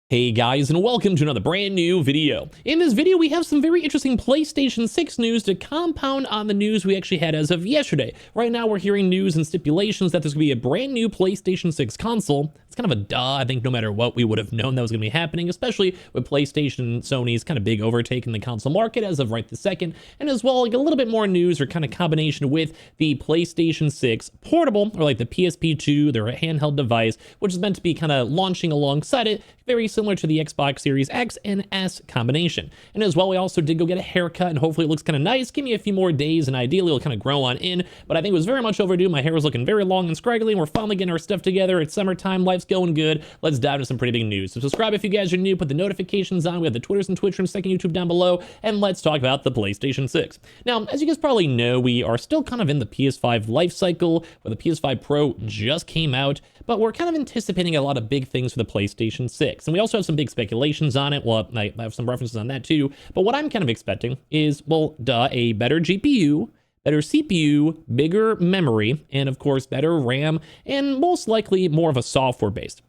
Hey guys, and welcome to another brand new video. In this video, we have some very interesting PlayStation 6 news to compound on the news we actually had as of yesterday. Right now, we're hearing news and stipulations that there's going to be a brand new PlayStation 6 console. It's kind of a duh. I think no matter what, we would have known that was going to be happening, especially with PlayStation and Sony's kind of big overtake in the console market as of right this second, and as well, like a little bit more news or kind of combination with the PlayStation 6 portable, or like the PSP2, their handheld device, which is meant to be kind of launching alongside it, very similar to the Xbox Series X and S combination. And as well, we also did go get a haircut, and hopefully it looks kind of nice. Give me a few more days, and ideally it'll kind of grow on in, but I think it was very much overdue. My hair was looking very long and scraggly, and we're finally getting our stuff together. It's summertime, life's going good. Let's dive into some pretty big news. So subscribe if you guys are new, put the notifications on. We have the Twitters and Twitch rooms, second YouTube down below, and let's talk about the PlayStation 6. Now, as you guys probably know, we are still kind of in the PS5 life cycle, where the PS5 Pro just came out, but we're kind of anticipating a lot of big things for the PlayStation 6. And we also have some big speculations on it. Well, I have some references on that too. But what I'm kind of expecting is, well, a better GPU, better CPU, bigger memory, and of course, better RAM, and most likely more of a software based.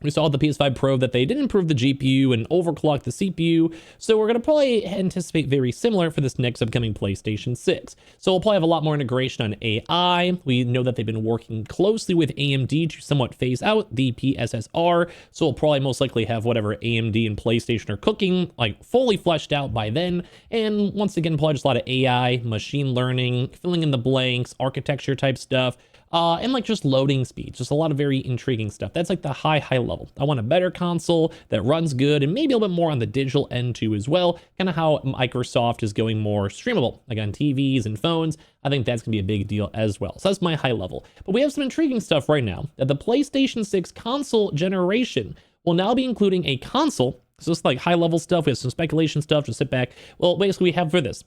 We saw the PS5 Pro that they did improve the GPU and overclock the CPU, so we're going to probably anticipate very similar for this next upcoming PlayStation 6. So we'll probably have a lot more integration on AI. We know that they've been working closely with AMD to somewhat phase out the Pssr, so we'll probably most likely have whatever AMD and PlayStation are cooking, like fully fleshed out by then. And once again, probably just a lot of AI, machine learning, filling in the blanks, architecture type stuff. And like just loading speeds, just a lot of very intriguing stuff. That's like the high level. I want a better console that runs good, and maybe a little bit more on the digital end too as well. Kind of how Microsoft is going more streamable, like on TVs and phones. I think that's gonna be a big deal as well. So that's my high level. But we have some intriguing stuff right now that the PlayStation 6 console generation will now be including a console. So it's like high level stuff. We have some speculation stuff. Just sit back. Well, basically we have for this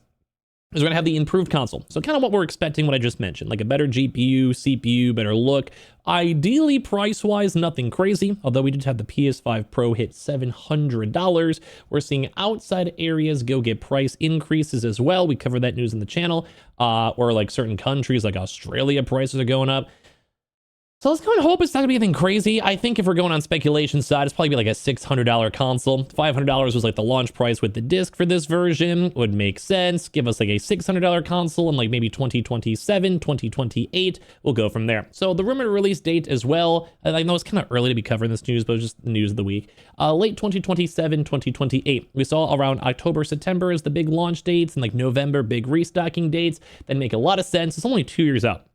is we're gonna have the improved console. So kind of what we're expecting, what I just mentioned, like a better GPU, CPU, better look. Ideally, price-wise, nothing crazy, although we did have the PS5 Pro hit $700. We're seeing outside areas go get price increases as well. We covered that news in the channel, or like certain countries like Australia, prices are going up. So let's go and hope it's not gonna be anything crazy. I think if we're going on speculation side, it's probably be like a $600 console. $500 was like the launch price with the disc for this version. Would make sense. Give us like a $600 console in like maybe 2027, 2028. We'll go from there. So the rumored release date as well, I know it's kind of early to be covering this news, but it's just news of the week. Late 2027, 2028. We saw around October, September as the big launch dates, and like November, big restocking dates. That make a lot of sense. It's only 2 years out,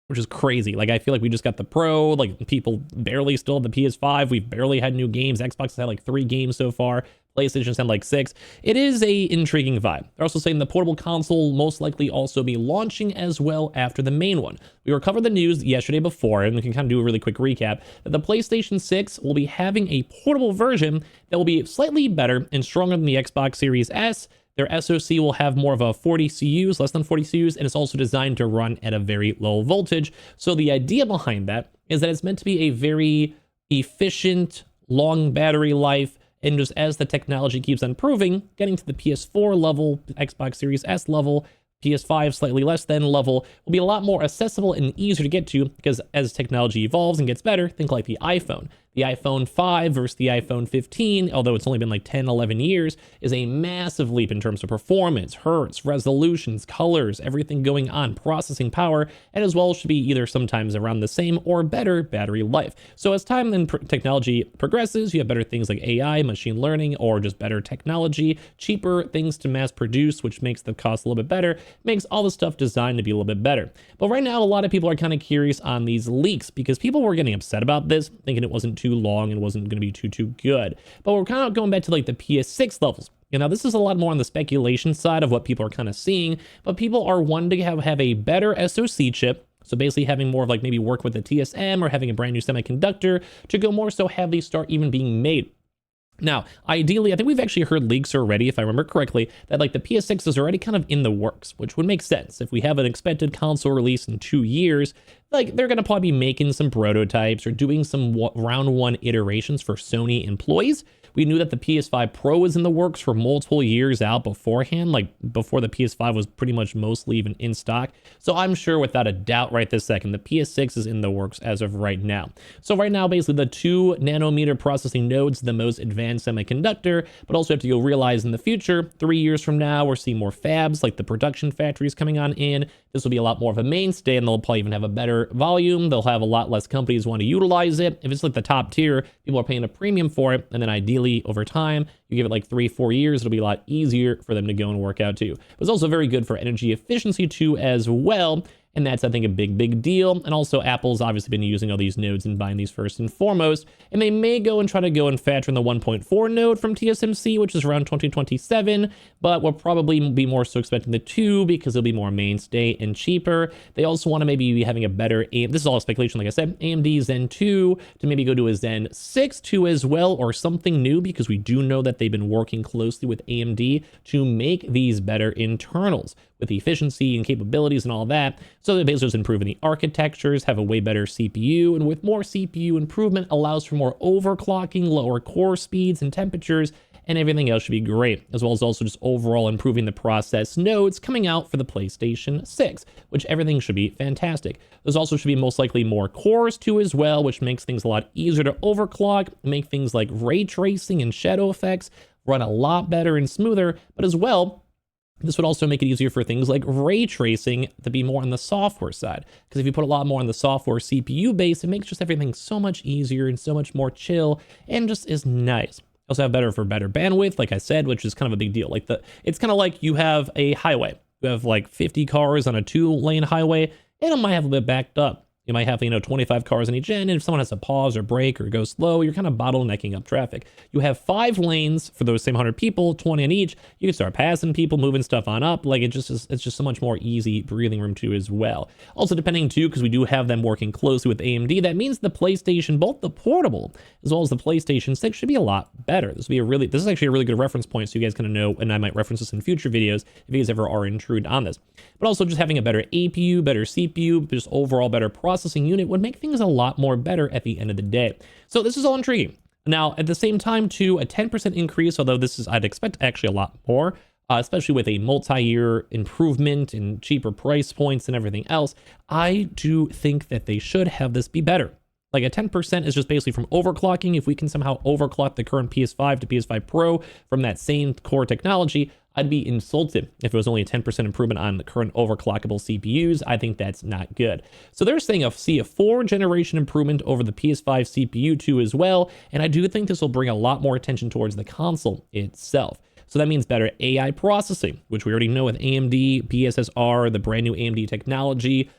which is crazy. Like, I feel like we just got the Pro, like people barely still have the PS5. We've barely had new games. Xbox has had like 3 games so far. PlayStation's had like 6. It is a intriguing vibe. They're also saying the portable console will most likely also be launching as well after the main one. We covered the news yesterday before, and we can kind of do a really quick recap, that the PlayStation 6 will be having a portable version that will be slightly better and stronger than the Xbox Series S. Their SoC will have more of a 40 CUs, less than 40 CUs, and it's also designed to run at a very low voltage. So the idea behind that is that it's meant to be a very efficient, long battery life, and just as the technology keeps improving, getting to the PS4 level, Xbox Series S level, PS5 slightly less than level, will be a lot more accessible and easier to get to, because as technology evolves and gets better, think like the iPhone. The iPhone 5 versus the iPhone 15, although it's only been like 10, 11 years, is a massive leap in terms of performance, hertz, resolutions, colors, everything going on, processing power, and as well should be either sometimes around the same or better battery life. So as time and technology progresses, you have better things like AI, machine learning, or just better technology, cheaper things to mass produce, which makes the cost a little bit better, makes all the stuff designed to be a little bit better. But right now, a lot of people are kind of curious on these leaks, because people were getting upset about this, thinking it wasn't too long and wasn't going to be too good. But we're kind of going back to like the PS6 levels. You know, this is a lot more on the speculation side of what people are kind of seeing, but people are wanting to have a better SoC chip. So basically having more of like maybe work with the TSM or having a brand new semiconductor to go more so heavily start even being made. Now, ideally, I think we've actually heard leaks already, if I remember correctly, that like the PS6 is already kind of in the works, which would make sense. If we have an expected console release in 2 years, like they're going to probably be making some prototypes or doing some round one iterations for Sony employees. We knew that the PS5 Pro was in the works for multiple years out beforehand, like before the PS5 was pretty much mostly even in stock. So I'm sure without a doubt right this second, the PS6 is in the works as of right now. So right now, basically the 2 nanometer processing nodes, the most advanced semiconductor, but also have to go realize in the future, 3 years from now, we're seeing more fabs, like the production factories coming on in. This will be a lot more of a mainstay, and they'll probably even have a better volume. They'll have a lot less companies want to utilize it. If it's like the top tier, people are paying a premium for it, and then ideally over time, you give it like 3-4 years, it'll be a lot easier for them to go and work out too. But it's also very good for energy efficiency too as well. And that's, I think, a big deal. And also Apple's obviously been using all these nodes and buying these first and foremost. And they may go and try to go and factor in the 1.4 node from TSMC, which is around 2027. But we'll probably be more so expecting the 2 because it'll be more mainstay and cheaper. They also want to maybe be having a better, this is all speculation, like I said, AMD Zen 2 to maybe go to a Zen 6 2 as well, or something new, because we do know that they've been working closely with AMD to make these better internals with the efficiency and capabilities and all that. So they're basically just improving the architectures, have a way better CPU, and with more CPU improvement allows for more overclocking, lower core speeds and temperatures, and everything else should be great, as well as also just overall improving the process nodes coming out for the PlayStation 6, which everything should be fantastic. There's also should be most likely more cores too as well, which makes things a lot easier to overclock, make things like ray tracing and shadow effects run a lot better and smoother, but as well, this would also make it easier for things like ray tracing to be more on the software side. Because if you put a lot more on the software CPU base, it makes just everything so much easier and so much more chill and just is nice. Also have better bandwidth, like I said, which is kind of a big deal. Like it's kind of like you have a highway. You have like 50 cars on a 2-lane highway, and it might have a bit backed up. You might have, 25 cars in each end, and if someone has to pause or brake or go slow, you're kind of bottlenecking up traffic. You have 5 lanes for those same 100 people, 20 on each. You can start passing people, moving stuff on up. Like it's just so much more easy breathing room too as well. Also, depending too, because we do have them working closely with AMD, that means the PlayStation, both the portable as well as the PlayStation 6, should be a lot better. This is actually a really good reference point, so you guys kind of know, and I might reference this in future videos if you guys ever are intrigued on this. But also just having a better APU, better CPU, just overall better processing unit would make things a lot more better at the end of the day. So this is all intriguing. Now, at the same time, too, a 10% increase, although I'd expect actually a lot more, especially with a multi-year improvement and cheaper price points and everything else, I do think that they should have this be better. Like a 10% is just basically from overclocking. If we can somehow overclock the current PS5 to PS5 Pro from that same core technology, I'd be insulted if it was only a 10% improvement on the current overclockable CPUs. I think that's not good. So they're saying a 4-generation improvement over the PS5 CPU too as well. And I do think this will bring a lot more attention towards the console itself. So that means better AI processing, which we already know with AMD, Pssr, the brand new AMD technology.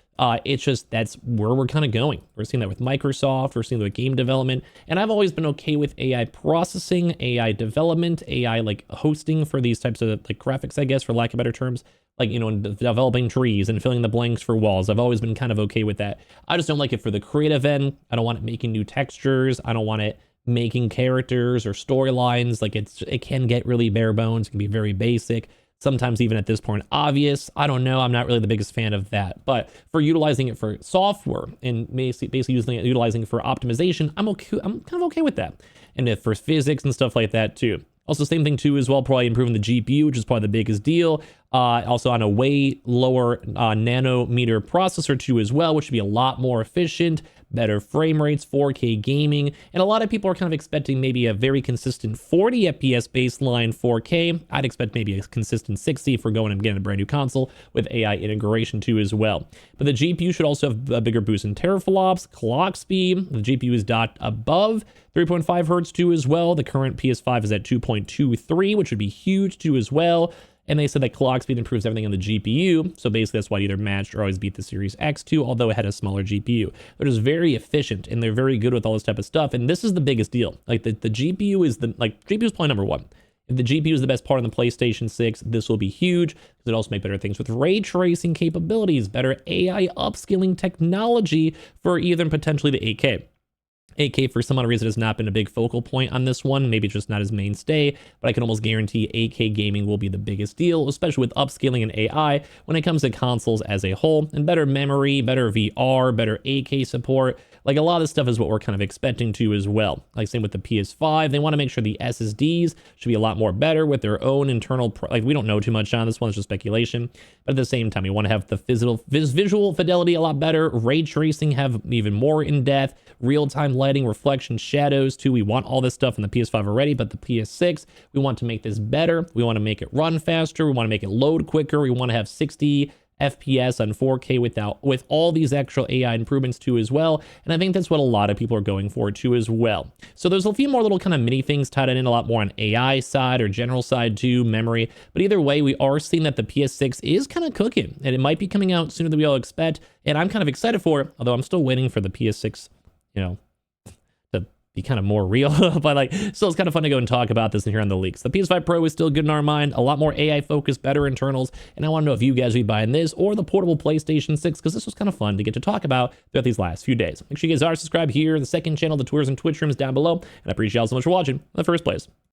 It's just, that's where we're kind of going. We're seeing that with Microsoft, we're seeing that with game development, and I've always been okay with AI processing, AI development, AI like hosting for these types of like graphics, I guess, for lack of better terms, like, developing trees and filling the blanks for walls. I've always been kind of okay with that. I just don't like it for the creative end. I don't want it making new textures. I don't want it making characters or storylines. Like it can get really bare bones, it can be very basic. Sometimes even at this point obvious. I don't know. I'm not really the biggest fan of that. But for utilizing it for software and basically utilizing it for optimization, I'm kind of okay with that. And if for physics and stuff like that too. Also, same thing too as well, probably improving the GPU, which is probably the biggest deal. Also on a way lower nanometer processor too as well, which should be a lot more efficient, better frame rates, 4K gaming. And a lot of people are kind of expecting maybe a very consistent 40 FPS baseline 4K. I'd expect maybe a consistent 60 if we're going and getting a brand new console with AI integration too as well. But the GPU should also have a bigger boost in teraflops, clock speed. The GPU is above 3.5 hertz too as well. The current PS5 is at 2.23, which would be huge too as well. And they said that clock speed improves everything on the GPU. So basically that's why it either matched or always beat the Series X2, although it had a smaller GPU. They're just very efficient and they're very good with all this type of stuff. And this is the biggest deal. Like the GPU is GPU is probably number one. If the GPU is the best part on the PlayStation 6, this will be huge because it also make better things with ray tracing capabilities, better AI upscaling technology for even potentially the 8K. 8K for some odd reason has not been a big focal point on this one. Maybe it's just not his mainstay, but I can almost guarantee 8K gaming will be the biggest deal, especially with upscaling and AI when it comes to consoles as a whole, and better memory, better VR, better 8K support. Like a lot of this stuff is what we're kind of expecting to as well. Like same with the PS5, they want to make sure the SSDs should be a lot more better with their own internal, like we don't know too much on this one, it's just speculation. But at the same time, we want to have the visual fidelity a lot better, ray tracing have even more in depth, real-time lighting, reflection, shadows too. We want all this stuff in the PS5 already, but the PS6, we want to make this better. We want to make it run faster. We want to make it load quicker. We want to have 60 FPS on 4K with all these extra AI improvements too as well. And I think that's what a lot of people are going for too as well. So there's a few more little kind of mini things tied in a lot more on AI side or general side too, memory. But either way, we are seeing that the PS6 is kind of cooking and it might be coming out sooner than we all expect. And I'm kind of excited for it, although I'm still waiting for the PS6, to be kind of more real, but like still it's kind of fun to go and talk about this and hear on the leaks. The PS5 Pro is still good in our mind, a lot more AI focused, better internals, and I want to know if you guys will be buying this or the portable PlayStation 6, because this was kind of fun to get to talk about throughout these last few days. Make sure you guys are subscribed here, the second channel, the Twitters and Twitch rooms down below, and I appreciate y'all so much for watching in the first place.